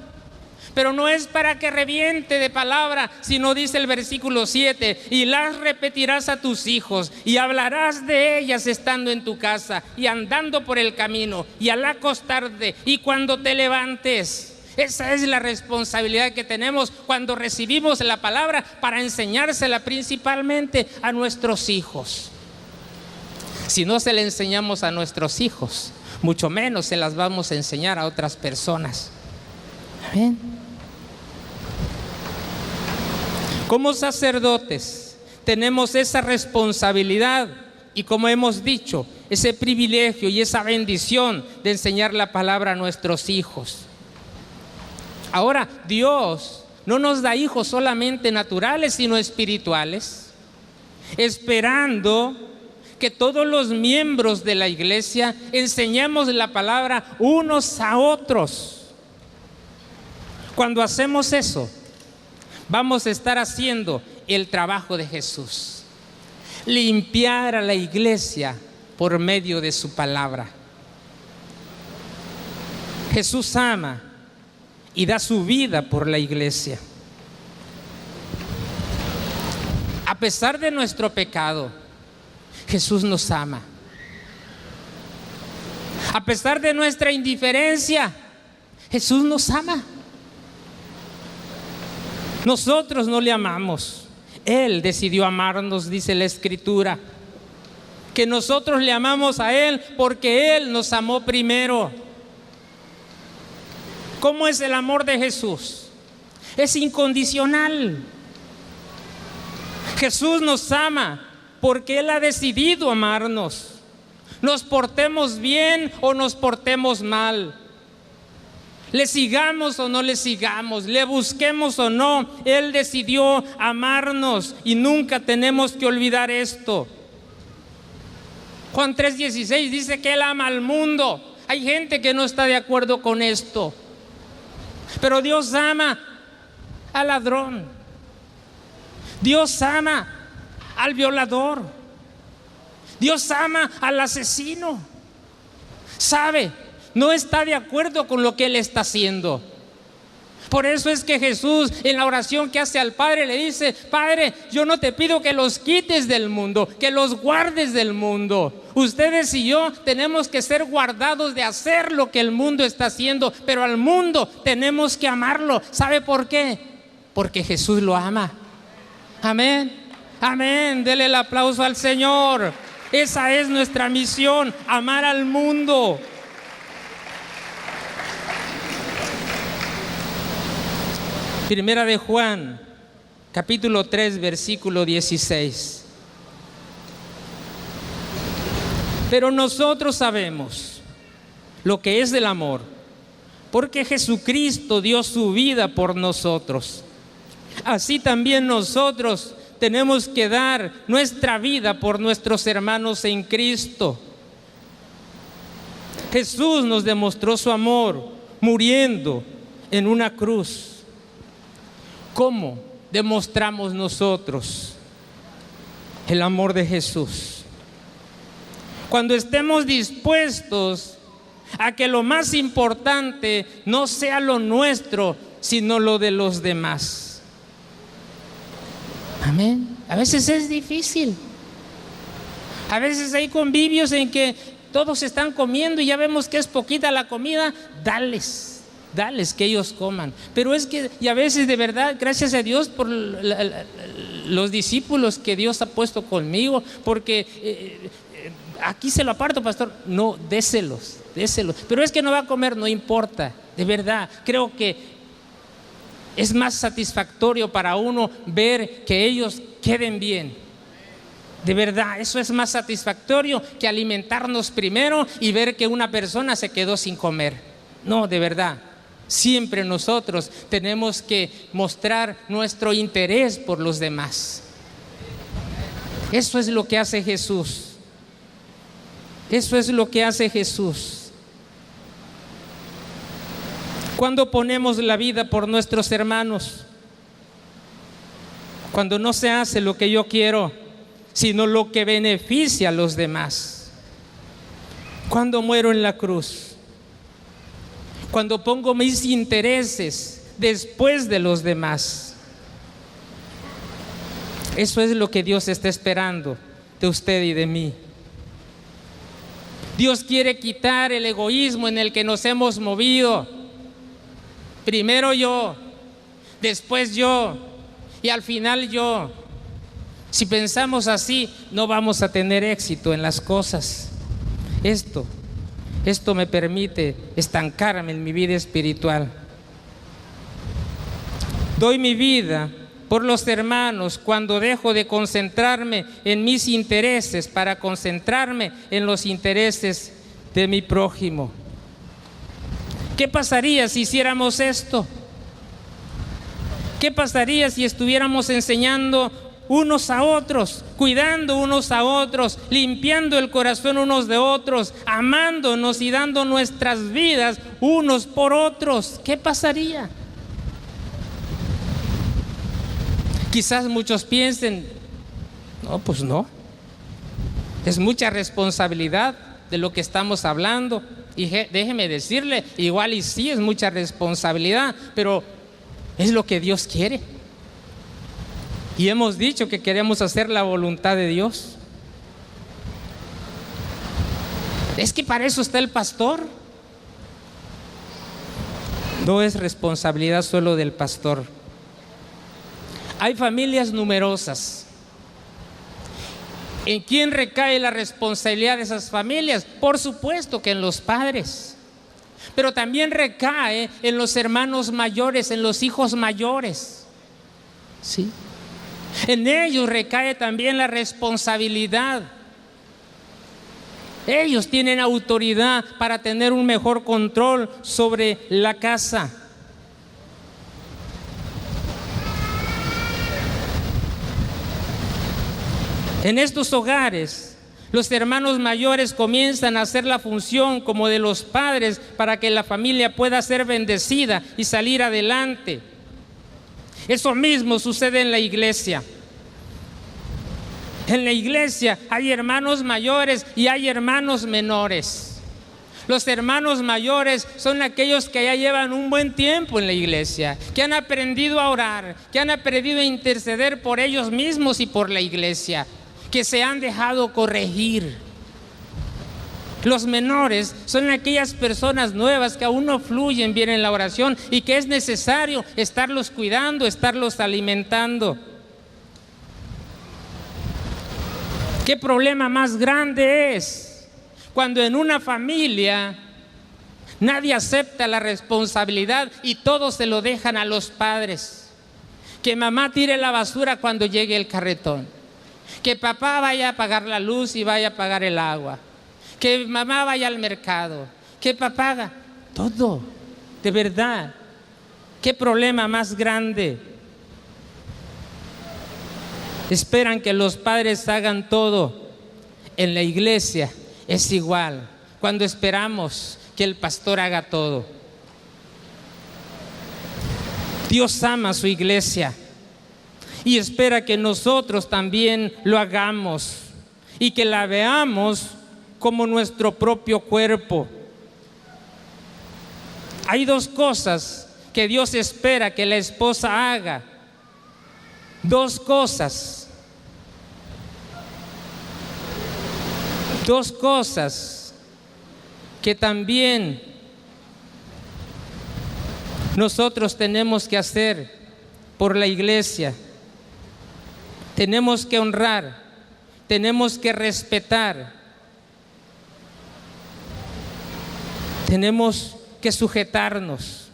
Pero no es para que reviente de palabra, sino dice el versículo 7, y las repetirás a tus hijos, y hablarás de ellas estando en tu casa, y andando por el camino, y al acostarte, y cuando te levantes. Esa es la responsabilidad que tenemos cuando recibimos la palabra, para enseñársela principalmente a nuestros hijos. Si no se la enseñamos a nuestros hijos, mucho menos se las vamos a enseñar a otras personas. Amén. Como sacerdotes tenemos esa responsabilidad y, como hemos dicho, ese privilegio y esa bendición de enseñar la palabra a nuestros hijos. Ahora, Dios no nos da hijos solamente naturales, sino espirituales, esperando que todos los miembros de la iglesia enseñemos la palabra unos a otros. Cuando hacemos eso, vamos a estar haciendo el trabajo de Jesús: limpiar a la iglesia por medio de su palabra. Jesús ama y da su vida por la iglesia. A pesar de nuestro pecado, Jesús nos ama. A pesar de nuestra indiferencia, Jesús nos ama. Nosotros no le amamos, Él decidió amarnos, dice la Escritura, que nosotros le amamos a Él porque Él nos amó primero. ¿Cómo es el amor de Jesús? Es incondicional. Jesús nos ama porque Él ha decidido amarnos. Nos portemos bien o nos portemos mal, le sigamos o no le sigamos, le busquemos o no, Él decidió amarnos y nunca tenemos que olvidar esto. Juan 3:16 dice que Él ama al mundo. Hay gente que no está de acuerdo con esto, pero Dios ama al ladrón, Dios ama al violador, Dios ama al asesino. ¿Sabe? No está de acuerdo con lo que Él está haciendo. Por eso es que Jesús, en la oración que hace al Padre, le dice: Padre, yo no te pido que los quites del mundo, que los guardes del mundo. Ustedes y yo tenemos que ser guardados de hacer lo que el mundo está haciendo, pero al mundo tenemos que amarlo. ¿Sabe por qué? Porque Jesús lo ama. Amén, amén. Dele el aplauso al Señor. Esa es nuestra misión, amar al mundo. Primera de Juan, capítulo 3, versículo 16. Pero nosotros sabemos lo que es el amor, porque Jesucristo dio su vida por nosotros. Así también nosotros tenemos que dar nuestra vida por nuestros hermanos en Cristo. Jesús nos demostró su amor muriendo en una cruz. ¿Cómo demostramos nosotros el amor de Jesús? Cuando estemos dispuestos a que lo más importante no sea lo nuestro, sino lo de los demás. Amén. A veces es difícil. A veces hay convivios en que todos están comiendo y ya vemos que es poquita la comida. Dales que ellos coman. Pero es que, y a veces de verdad, gracias a Dios por los discípulos que Dios ha puesto conmigo, porque aquí se lo aparto, pastor. No, déselos. Pero es que no va a comer, no importa. De verdad, creo que es más satisfactorio para uno ver que ellos queden bien. De verdad, eso es más satisfactorio que alimentarnos primero y ver que una persona se quedó sin comer. No, de verdad. Siempre nosotros tenemos que mostrar nuestro interés por los demás. Eso es lo que hace Jesús. Eso es lo que hace Jesús. Cuando ponemos la vida por nuestros hermanos, cuando no se hace lo que yo quiero, sino lo que beneficia a los demás. Cuando muero en la cruz, cuando pongo mis intereses después de los demás. Eso es lo que Dios está esperando de usted y de mí. Dios quiere quitar el egoísmo en el que nos hemos movido. Primero yo, después yo y al final yo. Si pensamos así, no vamos a tener éxito en las cosas. Esto me permite estancarme en mi vida espiritual. Doy mi vida por los hermanos cuando dejo de concentrarme en mis intereses para concentrarme en los intereses de mi prójimo. ¿Qué pasaría si hiciéramos esto? ¿Qué pasaría si estuviéramos enseñando unos a otros, cuidando unos a otros, limpiando el corazón unos de otros, amándonos y dando nuestras vidas unos por otros? ¿Qué pasaría? Quizás muchos piensen, no, pues no. Es mucha responsabilidad de lo que estamos hablando. Y déjeme decirle, igual y sí es mucha responsabilidad, pero es lo que Dios quiere. Y hemos dicho que queremos hacer la voluntad de Dios. Es que para eso está el pastor. No es responsabilidad solo del pastor. Hay familias numerosas. ¿En quién recae la responsabilidad de esas familias? Por supuesto que en los padres, pero también recae en los hermanos mayores, en los hijos mayores. ¿Sí? En ellos recae también la responsabilidad. Ellos tienen autoridad para tener un mejor control sobre la casa. En estos hogares, los hermanos mayores comienzan a hacer la función como de los padres para que la familia pueda ser bendecida y salir adelante. Eso mismo sucede en la iglesia. En la iglesia hay hermanos mayores y hay hermanos menores. Los hermanos mayores son aquellos que ya llevan un buen tiempo en la iglesia, que han aprendido a orar, que han aprendido a interceder por ellos mismos y por la iglesia, que se han dejado corregir. Los menores son aquellas personas nuevas que aún no fluyen bien en la oración y que es necesario estarlos cuidando, estarlos alimentando. ¿Qué problema más grande es cuando en una familia nadie acepta la responsabilidad y todos se lo dejan a los padres? Que mamá tire la basura cuando llegue el carretón, que papá vaya a pagar la luz y vaya a pagar el agua, que mamá vaya al mercado, que papá haga todo. De verdad, ¿qué problema más grande? Esperan que los padres hagan todo. En la iglesia es igual, cuando esperamos que el pastor haga todo. Dios ama a su iglesia y espera que nosotros también lo hagamos y que la veamos como nuestro propio cuerpo. Hay dos cosas que Dios espera que la esposa haga. Dos cosas que también nosotros tenemos que hacer por la iglesia. Tenemos que honrar, tenemos que respetar, tenemos que sujetarnos.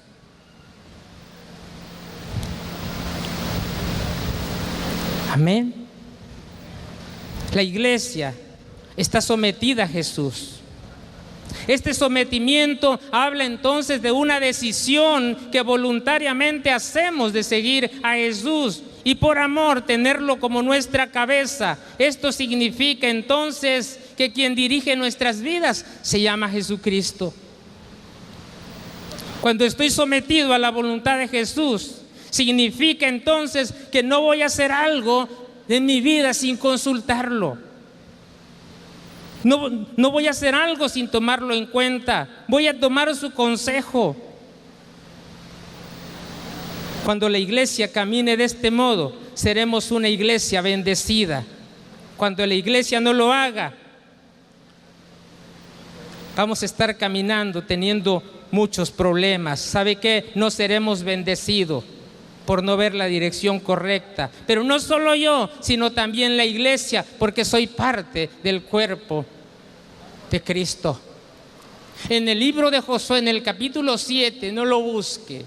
Amén. La iglesia está sometida a Jesús. Este sometimiento habla entonces de una decisión que voluntariamente hacemos de seguir a Jesús y por amor tenerlo como nuestra cabeza. Esto significa entonces que quien dirige nuestras vidas se llama Jesucristo. Cuando estoy sometido a la voluntad de Jesús, significa entonces que no voy a hacer algo en mi vida sin consultarlo. No voy a hacer algo sin tomarlo en cuenta. Voy a tomar su consejo. Cuando la iglesia camine de este modo, seremos una iglesia bendecida. Cuando la iglesia no lo haga, vamos a estar caminando teniendo muchos problemas. ¿Sabe qué? No seremos bendecidos por no ver la dirección correcta. Pero no solo yo, sino también la iglesia, porque soy parte del cuerpo de Cristo. En el libro de Josué, en el capítulo 7, no lo busque,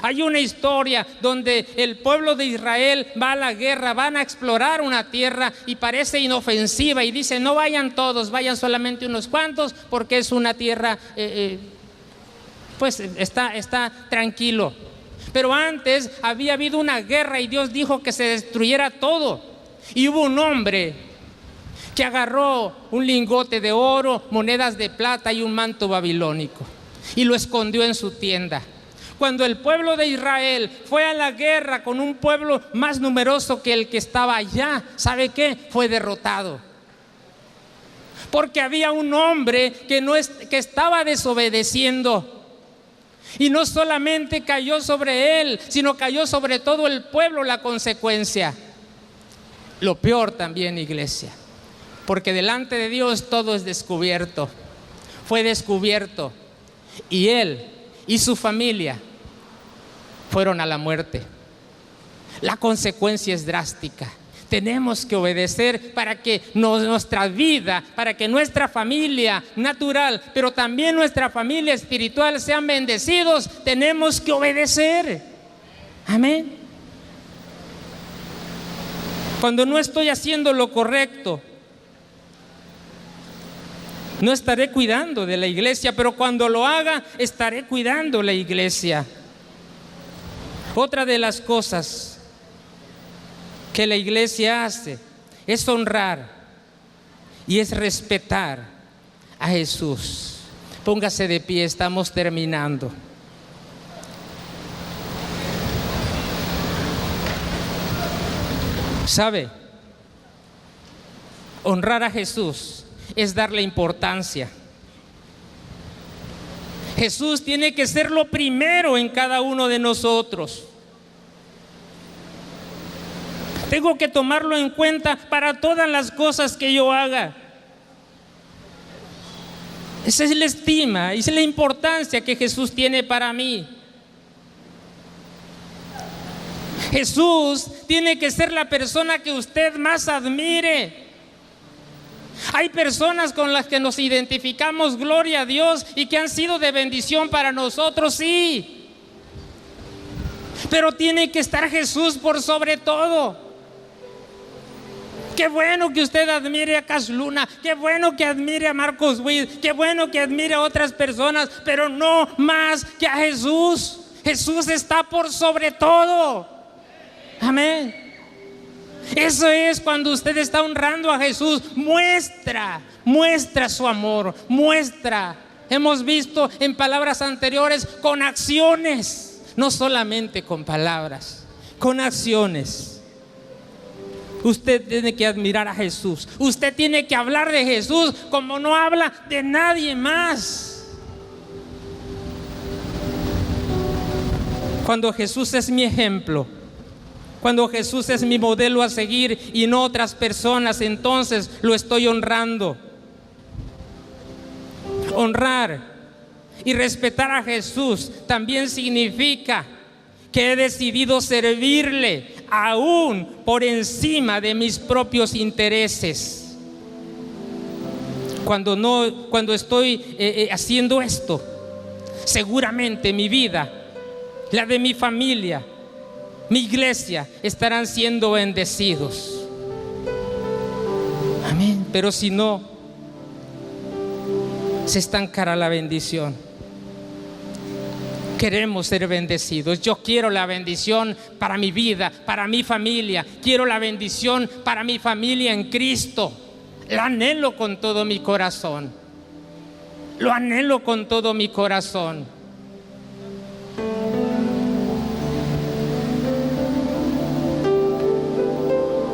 hay una historia donde el pueblo de Israel va a la guerra, van a explorar una tierra y parece inofensiva y dice: no vayan todos, vayan solamente unos cuantos, porque es una tierra, pues está tranquilo. Pero antes había habido una guerra y Dios dijo que se destruyera todo. Y hubo un hombre que agarró un lingote de oro, monedas de plata y un manto babilónico y lo escondió en su tienda. Cuando el pueblo de Israel fue a la guerra con un pueblo más numeroso que el que estaba allá, ¿sabe qué? Fue derrotado. Porque había un hombre que estaba desobedeciendo. Y no solamente cayó sobre él, sino cayó sobre todo el pueblo la consecuencia. Lo peor también, iglesia, porque delante de Dios todo es descubierto. Fue descubierto. Y él y su familia fueron a la muerte. La consecuencia es drástica. Tenemos que obedecer para que nuestra vida, para que nuestra familia natural, pero también nuestra familia espiritual sean bendecidos. Tenemos que obedecer. Amén. Cuando no estoy haciendo lo correcto, no estaré cuidando de la iglesia, pero cuando lo haga, estaré cuidando la iglesia. Otra de las cosas que la iglesia hace es honrar y es respetar a Jesús. Póngase de pie, estamos terminando. ¿Sabe? Honrar a Jesús es darle importancia. Jesús tiene que ser lo primero en cada uno de nosotros. Tengo que tomarlo en cuenta para todas las cosas que yo haga. Esa es la estima, esa es la importancia que Jesús tiene para mí. Jesús tiene que ser la persona que usted más admire. Hay personas con las que nos identificamos, gloria a Dios, y que han sido de bendición para nosotros, sí. Pero tiene que estar Jesús por sobre todo. Qué bueno que usted admire a Cash Luna, qué bueno que admire a Marcos Witt, qué bueno que admire a otras personas, pero no más que a Jesús. Jesús está por sobre todo. Amén. Eso es cuando usted está honrando a Jesús. Muestra su amor, muestra. Hemos visto en palabras anteriores, con acciones, no solamente con palabras, con acciones. Usted tiene que admirar a Jesús. Usted tiene que hablar de Jesús como no habla de nadie más. Cuando Jesús es mi ejemplo, cuando Jesús es mi modelo a seguir y no otras personas, entonces lo estoy honrando. Honrar y respetar a Jesús también significa que he decidido servirle aún por encima de mis propios intereses. Cuando estoy haciendo esto, seguramente mi vida, la de mi familia, mi iglesia estarán siendo bendecidos. Amén. Pero si no, se estancará la bendición. Queremos ser bendecidos. Yo quiero la bendición para mi vida, para mi familia. Quiero la bendición para mi familia en Cristo. Lo anhelo con todo mi corazón. Lo anhelo con todo mi corazón.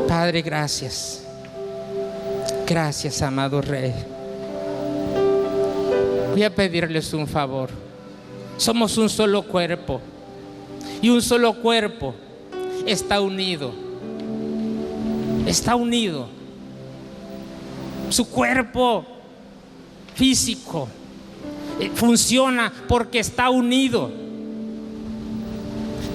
Padre, gracias. Gracias, amado Rey. Voy a pedirles un favor. Somos un solo cuerpo. y un solo cuerpo está unido. Está unido. Su cuerpo físico funciona porque está unido.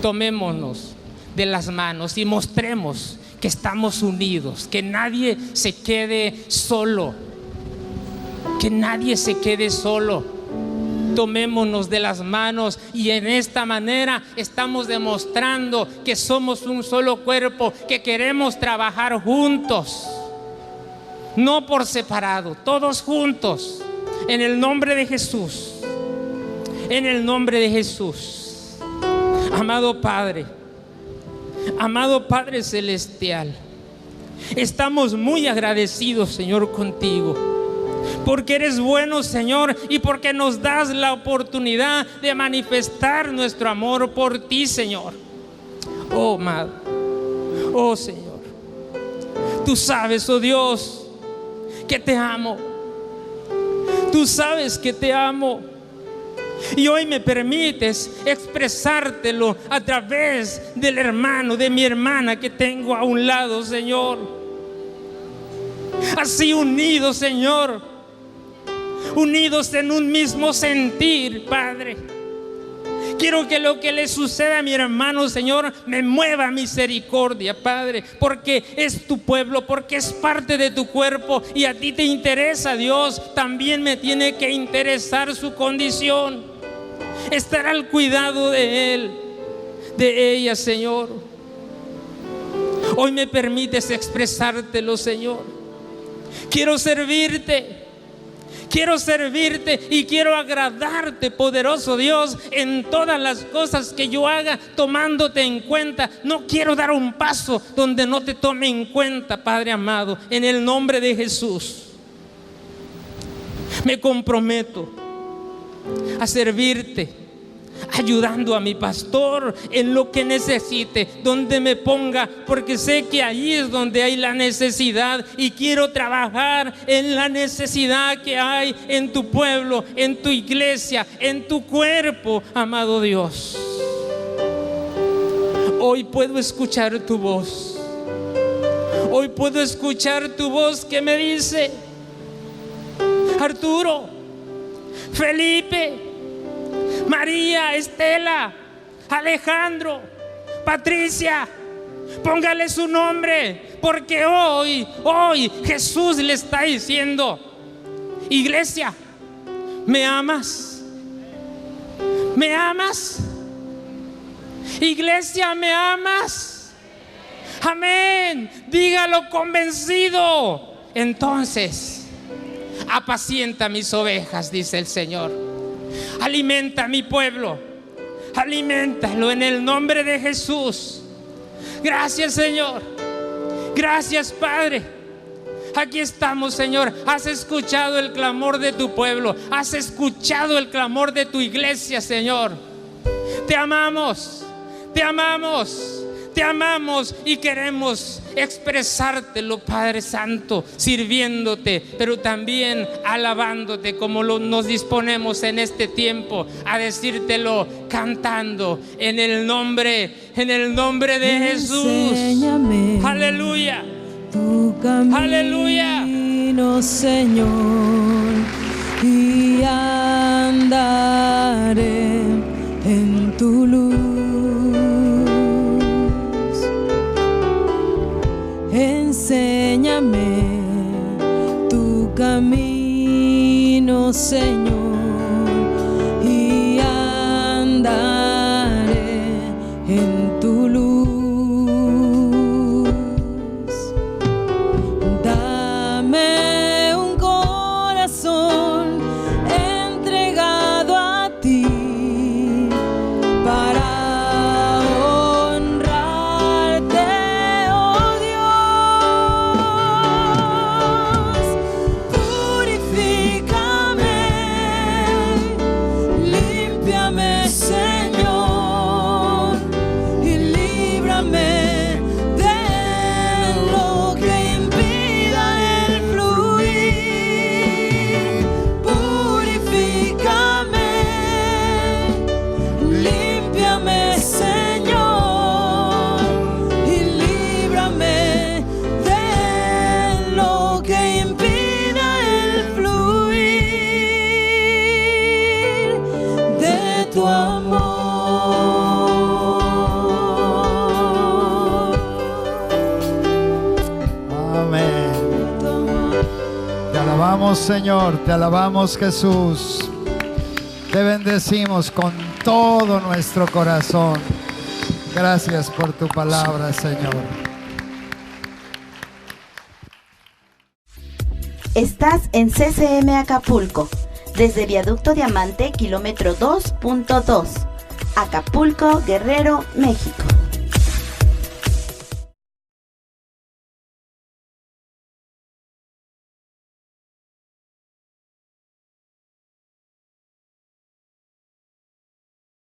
Tomémonos de las manos y mostremos que estamos unidos, que nadie se quede solo, que nadie se quede solo. Tomémonos de las manos y en esta manera estamos demostrando que somos un solo cuerpo, que queremos trabajar juntos, no por separado, todos juntos, en el nombre de Jesús, en el nombre de Jesús. Amado Padre Celestial, estamos muy agradecidos, Señor, contigo, porque eres bueno, Señor, y porque nos das la oportunidad de manifestar nuestro amor por ti, Señor. Oh, amado, oh, Señor, tú sabes, oh Dios, que te amo. Tú sabes que te amo. Y hoy me permites expresártelo a través del hermano, de mi hermana que tengo a un lado, Señor. Así unidos, Señor, unidos en un mismo sentir, Padre. Quiero que lo que le suceda a mi hermano, Señor, me mueva misericordia, Padre, porque es tu pueblo, porque es parte de tu cuerpo y a ti te interesa, Dios. También me tiene que interesar su condición, estar al cuidado de él, de ella, Señor. Hoy me permites expresártelo, Señor. Quiero servirte y quiero agradarte, poderoso Dios, en todas las cosas que yo haga, tomándote en cuenta. No quiero dar un paso donde no te tome en cuenta, Padre amado. En el nombre de Jesús me comprometo a servirte, ayudando a mi pastor en lo que necesite, donde me ponga, porque sé que ahí es donde hay la necesidad y quiero trabajar en la necesidad que hay en tu pueblo, en tu iglesia, en tu cuerpo, amado Dios. Hoy puedo escuchar tu voz. Hoy puedo escuchar tu voz que me dice: Arturo, Felipe, María, Estela, Alejandro, Patricia, póngale su nombre, porque hoy Jesús le está diciendo: iglesia, ¿me amas? ¿Me amas? Iglesia, ¿me amas? Amén. Dígalo convencido. Entonces, apacienta mis ovejas, dice el Señor. Alimenta a mi pueblo, aliméntalo en el nombre de Jesús. Gracias, Señor. Gracias, Padre. Aquí estamos, Señor. Has escuchado el clamor de tu pueblo, has escuchado el clamor de tu iglesia, Señor. Te amamos, te amamos, te amamos y queremos expresártelo, Padre Santo, sirviéndote, pero también alabándote, como nos disponemos en este tiempo a decírtelo cantando en el nombre de Jesús. Enséñame Aleluya. Tu camino, Aleluya. Señor, y andaré en tu luz. Enséñame tu camino, Señor, y andaré en tu luz. Dame un corazón entregado a ti para Señor. alabamos, Señor, te alabamos, Jesús. Te bendecimos con todo nuestro corazón. Gracias por tu palabra, Señor. Estás en CCM Acapulco, desde Viaducto Diamante, kilómetro 2.2, Acapulco, Guerrero, México.